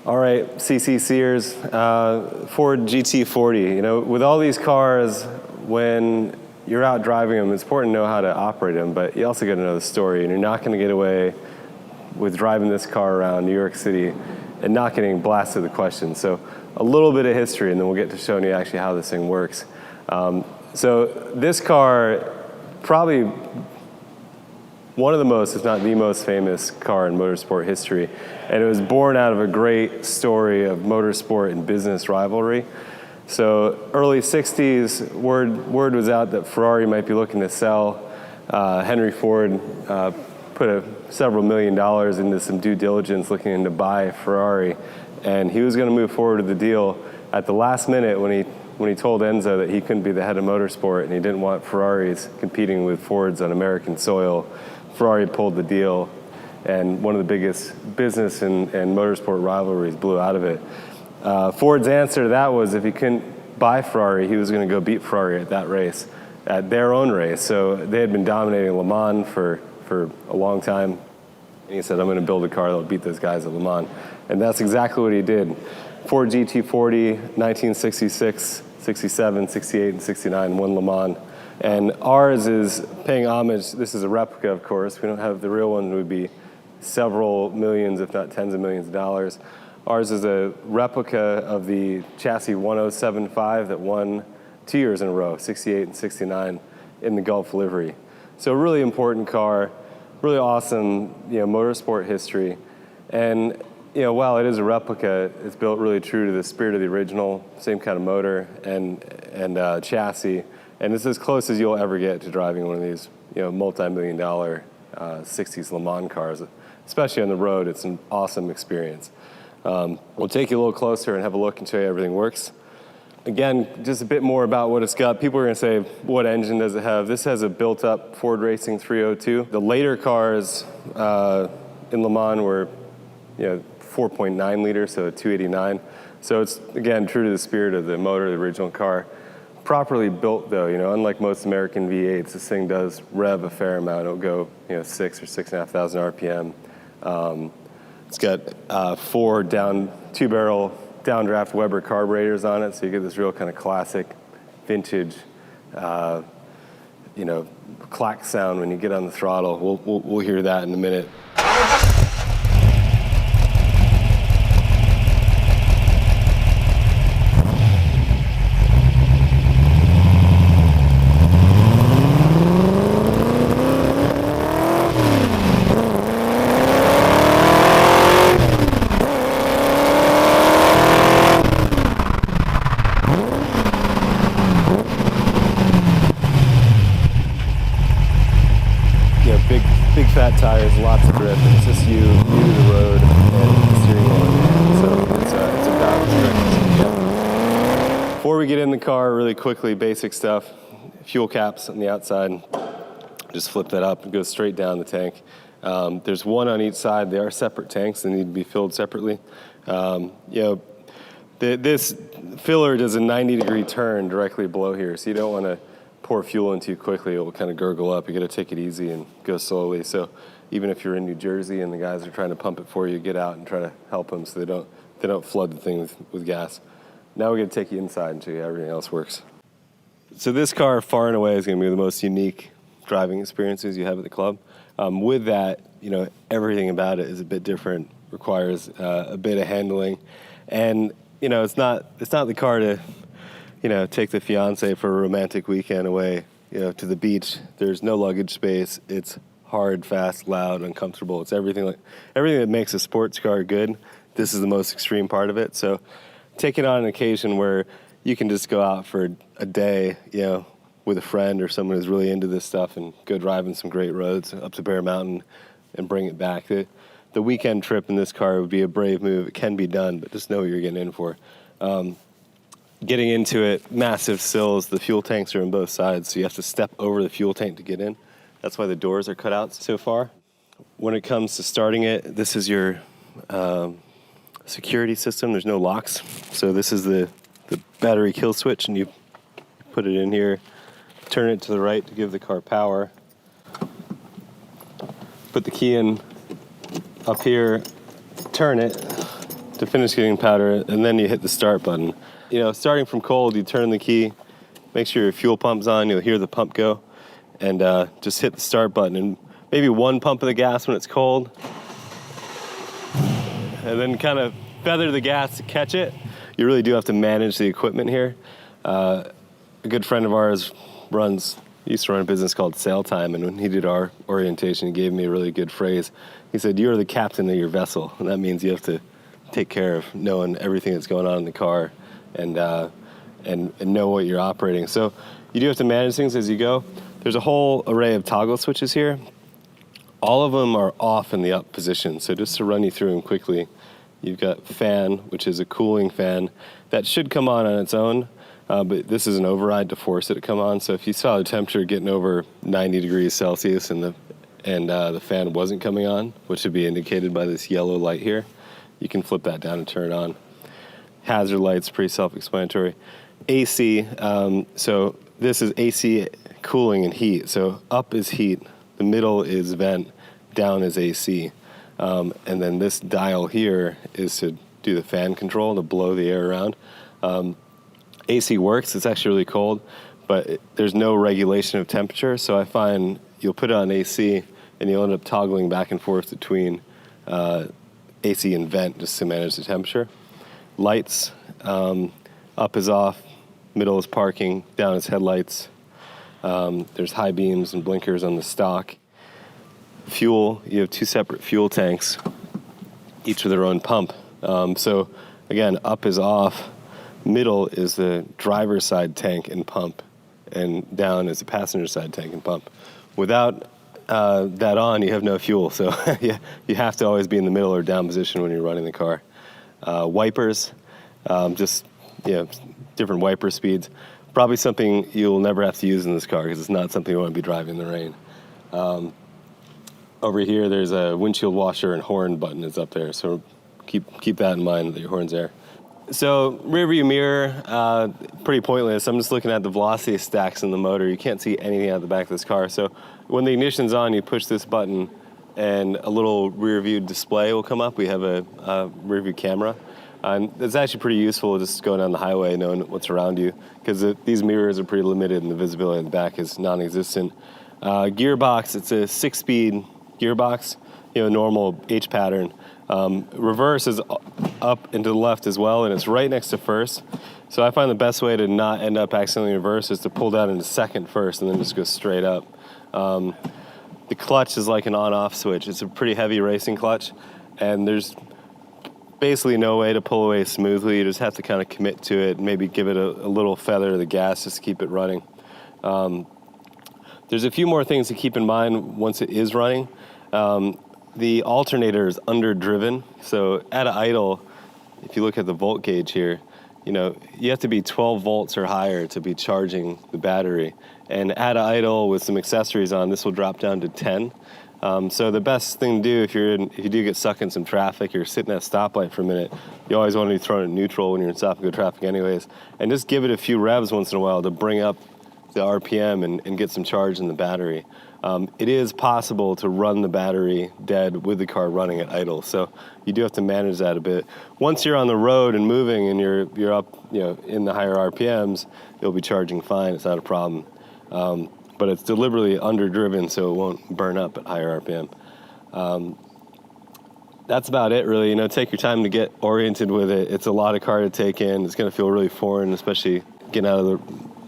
All right, CCCers, Ford GT40. You know, with all these cars, when you're out driving them, it's important to know how to operate them, but you also got to know the story, and you're not going to get away with driving this car around New York City and not getting blasted with questions. So a little bit of history, and then we'll get to showing you actually how this thing works. So this car, probably one of the most, if not the most famous car in motorsport history. And it was born out of a great story of motorsport and business rivalry. So early 60s, word was out that Ferrari might be looking to sell. Henry Ford put several $1 million into some due diligence looking into buy Ferrari. And he was going to move forward with the deal at the last minute when he told Enzo that he couldn't be the head of motorsport and he didn't want Ferraris competing with Fords on American soil. Ferrari pulled the deal, and one of the biggest business and motorsport rivalries blew out of it. Ford's answer to that was if he couldn't buy Ferrari, he was going to go beat Ferrari at that race, at their own race. So they had been dominating Le Mans for a long time. And he said, I'm going to build a car that'll beat those guys at Le Mans. And that's exactly what he did. Ford GT40, 1966, 67, 68, and 69, won Le Mans. And ours is paying homage. This is a replica, of course. We don't have the real one. It would be several millions, if not tens of millions of dollars. Ours is a replica of the chassis 1075 that won 2 years in a row, 68 and 69, in the Gulf livery. So a really important car, really awesome, motorsport history. And while it is a replica, it's built really true to the spirit of the original, same kind of motor and chassis. And it's as close as you'll ever get to driving one of these, multi-million-dollar 60s Le Mans cars. Especially on the road, it's an awesome experience. We'll take you a little closer and have a look and show you how everything works. Again, just a bit more about what it's got. People are going to say, what engine does it have? This has a built-up Ford Racing 302. The later cars in Le Mans were, 4.9 liters, so a 289. So it's, again, true to the spirit of the motor, the original car. Properly built, though, unlike most American V8s, this thing does rev a fair amount. It'll go, 6 or 6,500 RPM. It's got 4 two-barrel downdraft Weber carburetors on it, so you get this real kind of classic, vintage, clack sound when you get on the throttle. We'll hear that in a minute. Big fat tires, lots of grip, and it's just you to the road and the steering wheel in hand. So it's about as direct as you can get. Before we get in the car, really quickly, basic stuff. Fuel caps on the outside. Just flip that up and go straight down the tank. There's one on each side. They are separate tanks. They need to be filled separately. This filler does a 90-degree turn directly below here, so you don't want to pour fuel in too quickly. It will kind of gurgle up. You got to take it easy and go slowly. So even if you're in New Jersey and the guys are trying to pump it for you, get out and try to help them so they don't flood the thing with gas. Now we're going to take you inside and show you how everything else works. So this car, far and away, is going to be the most unique driving experiences you have at the club. With that, everything about it is a bit different, requires a bit of handling, and it's not the car to take the fiance for a romantic weekend away, to the beach. There's no luggage space. It's hard, fast, loud, uncomfortable. It's everything that makes a sports car good. This is the most extreme part of it. So take it on an occasion where you can just go out for a day, with a friend or someone who's really into this stuff and go driving some great roads up to Bear Mountain and bring it back. The weekend trip in this car would be a brave move. It can be done, but just know what you're getting in for. Getting into it, massive sills. The fuel tanks are on both sides, so you have to step over the fuel tank to get in. That's why the doors are cut out so far. When it comes to starting it, this is your security system. There's no locks. So this is the battery kill switch, and you put it in here, turn it to the right to give the car power. Put the key in up here, turn it, to finish getting powder, and then you hit the start button. You know, starting from cold, you turn the key, make sure your fuel pump's on, you'll hear the pump go, and just hit the start button, and maybe one pump of the gas when it's cold, and then kind of feather the gas to catch it. You really do have to manage the equipment here. A good friend of ours used to run a business called Sail Time, and when he did our orientation, he gave me a really good phrase. He said, "You're the captain of your vessel," and that means you have to take care of knowing everything that's going on in the car and know what you're operating. So you do have to manage things as you go. There's a whole array of toggle switches here. All of them are off in the up position. So just to run you through them quickly, you've got fan, which is a cooling fan. That should come on its own, but this is an override to force it to come on. So if you saw the temperature getting over 90 degrees Celsius and the fan wasn't coming on, which would be indicated by this yellow light here, you can flip that down and turn it on. Hazard lights, pretty self-explanatory. AC, so this is AC cooling and heat. So up is heat, the middle is vent, down is AC. And then this dial here is to do the fan control, to blow the air around. AC works, it's actually really cold, but there's no regulation of temperature, so I find you'll put it on AC and you'll end up toggling back and forth between AC and vent just to manage the temperature. Lights, up is off, middle is parking, down is headlights. There's high beams and blinkers on the stock. Fuel, you have two separate fuel tanks, each with their own pump. So again, up is off, middle is the driver's side tank and pump, and down is the passenger side tank and pump. Without that on, you have no fuel, so you have to always be in the middle or down position when you're running the car. Wipers, different wiper speeds. Probably something you'll never have to use in this car because it's not something you want to be driving in the rain. Over here, there's a windshield washer and horn button is up there, so keep that in mind that your horn's there. So rear view mirror, pretty pointless. I'm just looking at the velocity stacks in the motor. You can't see anything out the back of this car. So when the ignition's on, you push this button and a little rear view display will come up. We have a rear view camera. And it's actually pretty useful just going down the highway knowing what's around you because these mirrors are pretty limited and the visibility in the back is non-existent. Gearbox, it's a 6-speed gearbox, normal H pattern. Reverse is up and to the left as well, and it's right next to first. So I find the best way to not end up accidentally reverse is to pull down into second first and then just go straight up. The clutch is like an on-off switch. It's a pretty heavy racing clutch, and there's basically no way to pull away smoothly. You just have to kind of commit to it, maybe give it a little feather to the gas just to keep it running. There's a few more things to keep in mind once it is running. The alternator is underdriven, so at idle, if you look at the volt gauge here, you have to be 12 volts or higher to be charging the battery. And at idle with some accessories on, this will drop down to 10. So the best thing to do if you do get stuck in some traffic, you're sitting at a stoplight for a minute, you always want to be thrown in neutral when you're in stop and go traffic anyways, and just give it a few revs once in a while to bring up the RPM and get some charge in the battery. It is possible to run the battery dead with the car running at idle, so you do have to manage that a bit. Once you're on the road and moving and you're up, in the higher RPMs, you'll be charging fine. It's not a problem, but it's deliberately underdriven so it won't burn up at higher RPM. That's about it, really. Take your time to get oriented with it. It's a lot of car to take in. It's going to feel really foreign, especially getting out of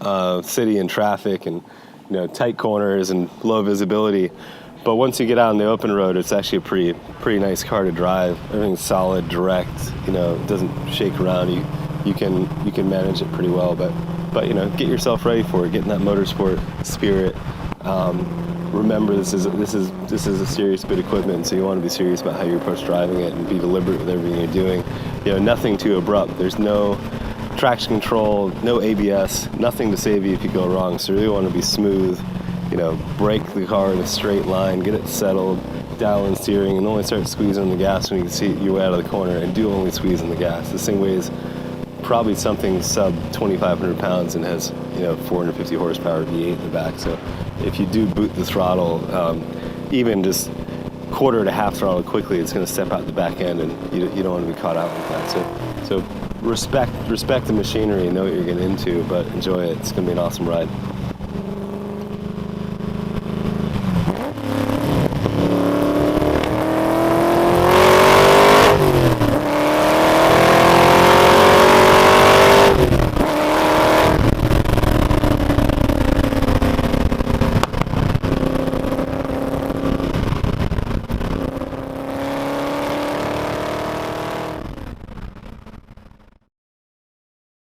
the city and traffic and tight corners and low visibility. But once you get out on the open road, it's actually a pretty nice car to drive. Everything's solid, direct. It doesn't shake around. You can manage it pretty well. But get yourself ready for it. Get in that motorsport spirit. Remember, this is a serious bit of equipment, so you want to be serious about how you approach driving it and be deliberate with everything you're doing. Nothing too abrupt. There's no traction control, no ABS, nothing to save you if you go wrong. So you really want to be smooth, brake the car in a straight line, get it settled, dial in steering, and only start squeezing on the gas when you can see your way out of the corner, and do only squeeze on the gas. This thing weighs probably something sub 2,500 pounds and has 450 horsepower V8 in the back. So if you do boot the throttle, even just quarter to half throttle quickly, it's going to step out the back end, and you don't want to be caught out with that. So respect the machinery and know what you're getting into, but enjoy it. It's going to be an awesome ride.